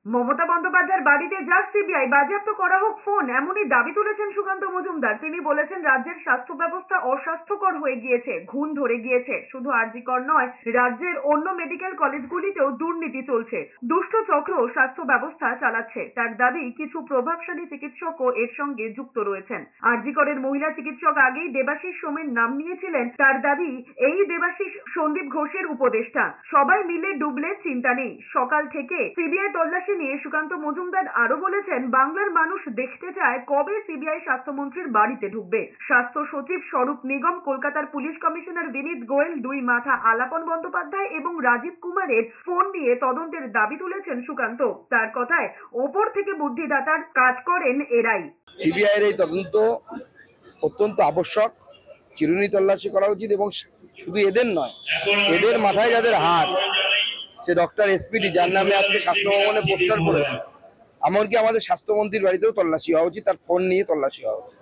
মমতা বন্দ্যোপাধ্যায়ের বাড়িতে যাক সিবিআই, বাজেয়াপ্ত করা হোক ফোন, এমনই দাবি তুলেছেন সুকান্ত মজুমদার। তিনি বলেছেন, রাজ্যের স্বাস্থ্য ব্যবস্থা অস্বাস্থ্যকর হয়ে গিয়েছে, ঘুণ ধরে গিয়েছে। শুধু আরজিকর নয়, রাজ্যের অন্য মেডিকেল কলেজগুলিতেও দুর্নীতি চলছে। দুষ্ট চক্র স্বাস্থ্য ব্যবস্থা চালাচ্ছে। তার দাবি, কিছু প্রভাবশালী চিকিৎসকও এর সঙ্গে যুক্ত রয়েছেন। আরজিকরের মহিলা চিকিৎসক আগেই দেবাশিস সোমের নাম নিয়েছিলেন। তার দাবি, এই দেবাশিস সন্দীপ ঘোষের উপদেষ্টা। সবাই মিলে ডুবলে চিন্তা নেই। সকাল থেকে সিবিআই তল্লাশি নিয়ে সুকান্ত মজুমদার আরো বলেছেন, বাংলার মানুষ দেখতে চায় কবে সিবিআই স্বাস্থ্যমন্ত্রীর বাড়িতে ঢুকবে। স্বাস্থ্য সচিব স্বরূপ নিগম, কলকাতার পুলিশ কমিশনার বিনীত গোয়েল, দুই মাথা আলাপন বন্দ্যোপাধ্যায় এবং রাজীব কুমারের ফোন নিয়ে তদন্তের দাবি তুলেছেন সুকান্ত। তার কথায়, ওপর থেকে বুদ্ধিদাতার কাজ করেন এরাই। সিবিআই এর এই তদন্ত অত্যন্ত আবশ্যক, চিরুনি তল্লাশি করা উচিত এবং শুধু এদের নয়, এদের মাথায় যাদের হাত, সে ডক্টর এসপিডি, যার নামে আজকে স্বাস্থ্য ভবনে পোস্টার পড়েছে, এমনকি আমাদের স্বাস্থ্যমন্ত্রীর বাড়িতেও তল্লাশি হওয়া উচিত, তার ফোন নিয়ে তল্লাশি হওয়া উচিত।